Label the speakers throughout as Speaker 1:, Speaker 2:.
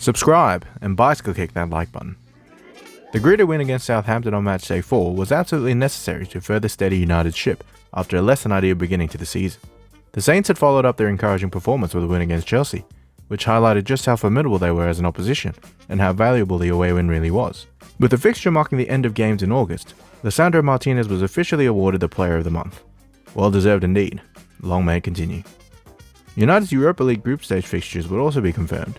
Speaker 1: Subscribe and bicycle kick that like button. The gritty win against Southampton on Matchday 4 was absolutely necessary to further steady United's ship after a less than ideal beginning to the season. The Saints had followed up their encouraging performance with a win against Chelsea, which highlighted just how formidable they were as an opposition and how valuable the away win really was. With the fixture marking the end of games in August, Lisandro Martinez was officially awarded the Player of the Month. Well deserved indeed. Long may it continue. United's Europa League group stage fixtures would also be confirmed.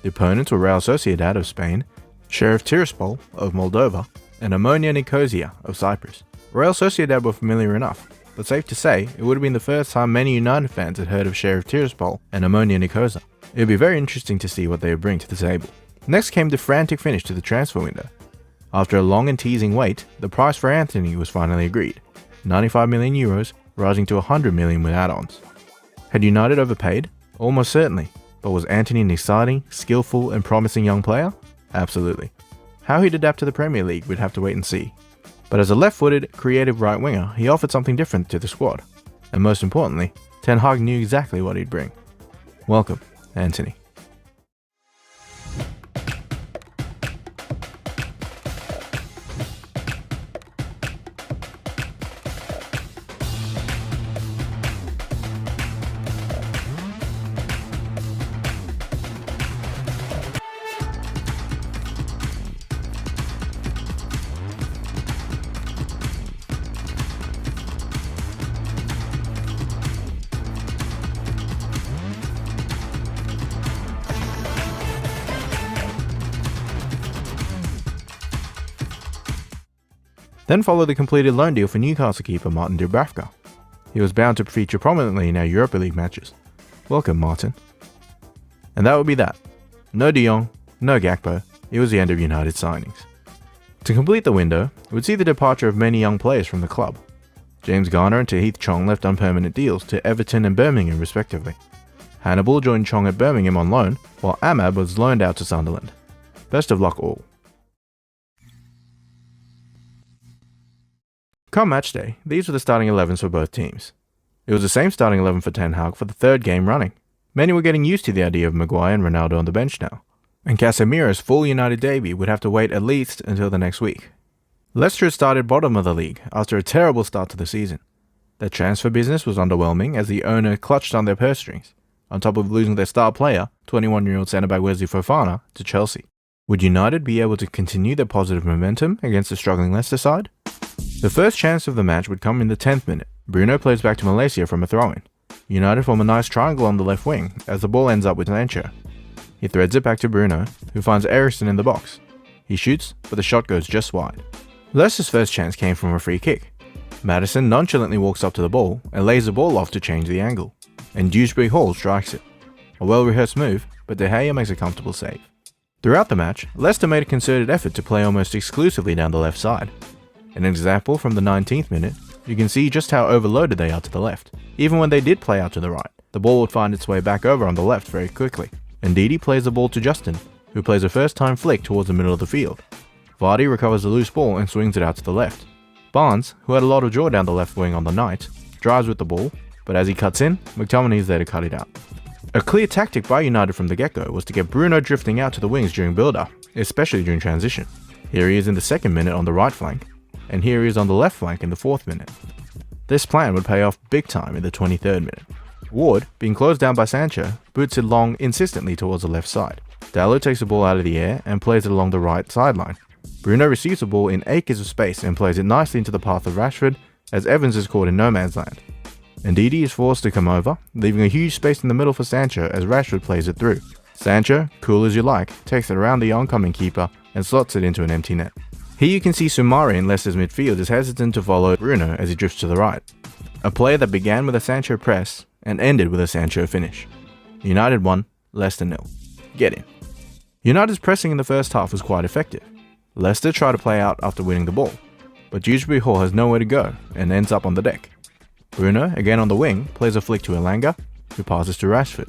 Speaker 1: The opponents were Real Sociedad of Spain, Sheriff Tiraspol of Moldova, and Omonia Nicosia of Cyprus. Real Sociedad were familiar enough, but safe to say, it would have been the first time many United fans had heard of Sheriff Tiraspol and Omonia Nicosia. It would be very interesting to see what they would bring to the table. Next came the frantic finish to the transfer window. After a long and teasing wait, the price for Antony was finally agreed, €95 million, rising to €100 million with add-ons. Had United overpaid? Almost certainly. But was Antony an exciting, skillful and promising young player? Absolutely. How he'd adapt to the Premier League, we'd have to wait and see. But as a left-footed, creative right winger, he offered something different to the squad. And most importantly, Ten Hag knew exactly what he'd bring. Welcome, Antony. Then followed the completed loan deal for Newcastle keeper Martin Dubravka. He was bound to feature prominently in our Europa League matches. Welcome, Martin. And that would be that. No De Jong, no Gakpo, it was the end of United signings. To complete the window, it would see the departure of many young players from the club. James Garner and Tahith Chong left on permanent deals to Everton and Birmingham respectively. Hannibal joined Chong at Birmingham on loan, while Ahmad was loaned out to Sunderland. Best of luck all. Come Matchday, these were the starting 11s for both teams. It was the same starting 11 for Ten Hag for the third game running. Many were getting used to the idea of Maguire and Ronaldo on the bench now, and Casemiro's full United debut would have to wait at least until the next week. Leicester had started bottom of the league after a terrible start to the season. Their transfer business was underwhelming as the owner clutched on their purse strings, on top of losing their star player, 21-year-old centre-back Wesley Fofana, to Chelsea. Would United be able to continue their positive momentum against the struggling Leicester side? The first chance of the match would come in the 10th minute. Bruno plays back to Malacia from a throw-in. United form a nice triangle on the left wing as the ball ends up with Sancho. He threads it back to Bruno, who finds Eriksen in the box. He shoots, but the shot goes just wide. Leicester's first chance came from a free kick. Maddison nonchalantly walks up to the ball and lays the ball off to change the angle, and Dewsbury Hall strikes it. A well-rehearsed move, but De Gea makes a comfortable save. Throughout the match, Leicester made a concerted effort to play almost exclusively down the left side. In an example from the 19th minute, you can see just how overloaded they are to the left. Even when they did play out to the right, the ball would find its way back over on the left very quickly. Ndidi plays the ball to Justin, who plays a first-time flick towards the middle of the field. Vardy recovers the loose ball and swings it out to the left. Barnes, who had a lot of jaw down the left wing on the night, drives with the ball, but as he cuts in, McTominay is there to cut it out. A clear tactic by United from the get-go was to get Bruno drifting out to the wings during build-up, especially during transition. Here he is in the 2nd minute on the right flank, and here he is on the left flank in the 4th minute. This plan would pay off big time in the 23rd minute. Ward, being closed down by Sancho, boots it long insistently towards the left side. Dalot takes the ball out of the air and plays it along the right sideline. Bruno receives the ball in acres of space and plays it nicely into the path of Rashford as Evans is caught in no man's land. Ndidi is forced to come over, leaving a huge space in the middle for Sancho as Rashford plays it through. Sancho, cool as you like, takes it around the oncoming keeper and slots it into an empty net. Here you can see Soumare in Leicester's midfield is hesitant to follow Bruno as he drifts to the right. A play that began with a Sancho press and ended with a Sancho finish. United 1, Leicester 0. Get in. United's pressing in the first half was quite effective. Leicester try to play out after winning the ball, but Dewsbury Hall has nowhere to go and ends up on the deck. Bruno, again on the wing, plays a flick to Elanga, who passes to Rashford.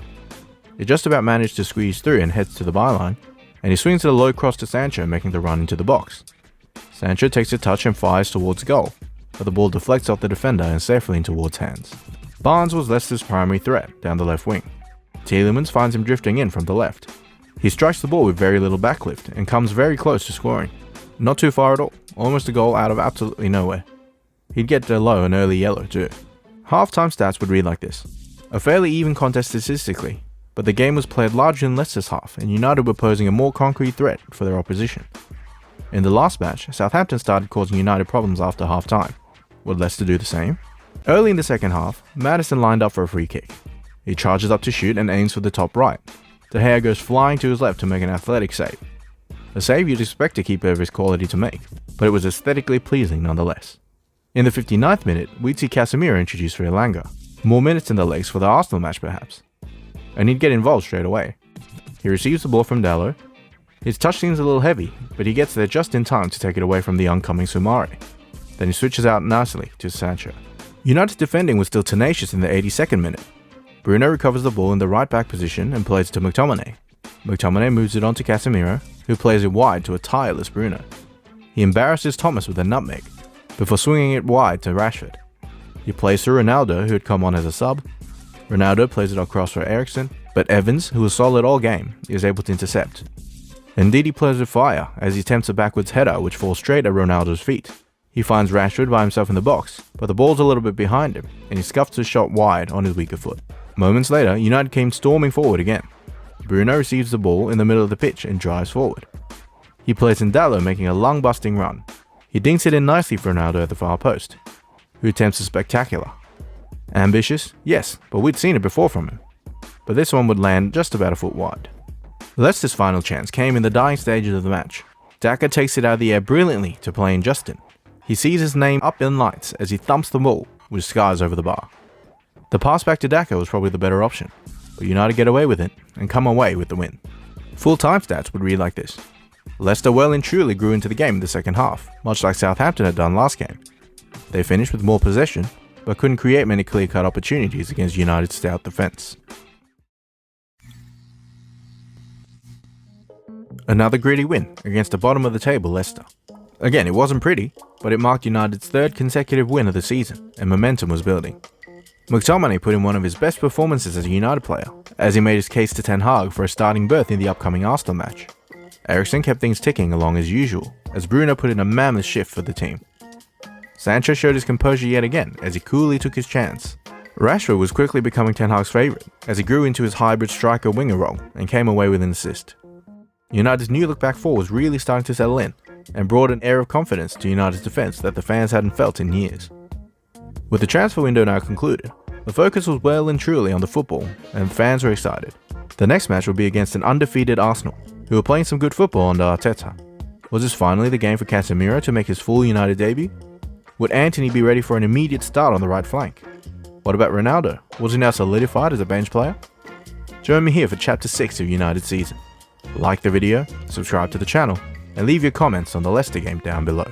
Speaker 1: He just about managed to squeeze through and heads to the byline, and he swings it a low cross to Sancho, making the run into the box. Sancho takes a touch and fires towards goal, but the ball deflects off the defender and safely in towards hands. Barnes was Leicester's primary threat down the left wing. Tielemans finds him drifting in from the left. He strikes the ball with very little backlift and comes very close to scoring. Not too far at all, almost a goal out of absolutely nowhere. He'd get Dalot an early yellow too. Half-time stats would read like this. A fairly even contest statistically, but the game was played largely in Leicester's half and United were posing a more concrete threat for their opposition. In the last match, Southampton started causing United problems after half-time. Would Leicester do the same? Early in the second half, Madison lined up for a free kick. He charges up to shoot and aims for the top right. De Gea goes flying to his left to make an athletic save. A save you'd expect a keeper of his quality to make, but it was aesthetically pleasing nonetheless. In the 59th minute, we'd see Casemiro introduced for Elanga. More minutes in the legs for the Arsenal match perhaps. And he'd get involved straight away. He receives the ball from Dalot. His touch seems a little heavy, but he gets there just in time to take it away from the oncoming Soumare. Then he switches out nicely to Sancho. United's defending was still tenacious in the 82nd minute. Bruno recovers the ball in the right back position and plays to McTominay. McTominay moves it on to Casemiro, who plays it wide to a tireless Bruno. He embarrasses Thomas with a nutmeg, before swinging it wide to Rashford. He plays to Ronaldo, who had come on as a sub. Ronaldo plays it across for Eriksen, but Evans, who was solid all game, is able to intercept. Ndidi plays with fire as he attempts a backwards header which falls straight at Ronaldo's feet. He finds Rashford by himself in the box, but the ball's a little bit behind him, and he scuffs his shot wide on his weaker foot. Moments later, United came storming forward again. Bruno receives the ball in the middle of the pitch and drives forward. He plays in Dalot, making a lung-busting run. He dinks it in nicely for Ronaldo at the far post, who attempts a spectacular. Ambitious? Yes, but we'd seen it before from him. But this one would land just about a foot wide. Leicester's final chance came in the dying stages of the match. Daka takes it out of the air brilliantly to play in Justin. He sees his name up in lights as he thumps the ball, which skies over the bar. The pass back to Daka was probably the better option, but United get away with it and come away with the win. Full-time stats would read like this. Leicester well and truly grew into the game in the second half, much like Southampton had done last game. They finished with more possession, but couldn't create many clear-cut opportunities against United's stout defence. Another gritty win against the bottom of the table Leicester. Again, it wasn't pretty, but it marked United's third consecutive win of the season, and momentum was building. McTominay put in one of his best performances as a United player, as he made his case to Ten Hag for a starting berth in the upcoming Arsenal match. Eriksen kept things ticking along as usual, as Bruno put in a mammoth shift for the team. Sancho showed his composure yet again, as he coolly took his chance. Rashford was quickly becoming Ten Hag's favourite, as he grew into his hybrid striker-winger role, and came away with an assist. United's new look back four was really starting to settle in, and brought an air of confidence to United's defence that the fans hadn't felt in years. With the transfer window now concluded, the focus was well and truly on the football, and fans were excited. The next match would be against an undefeated Arsenal, who were playing some good football under Arteta. Was this finally the game for Casemiro to make his full United debut? Would Antony be ready for an immediate start on the right flank? What about Ronaldo? Was he now solidified as a bench player? Join me here for Chapter 6 of United's season. Like the video, subscribe to the channel, and leave your comments on the Leicester game down below.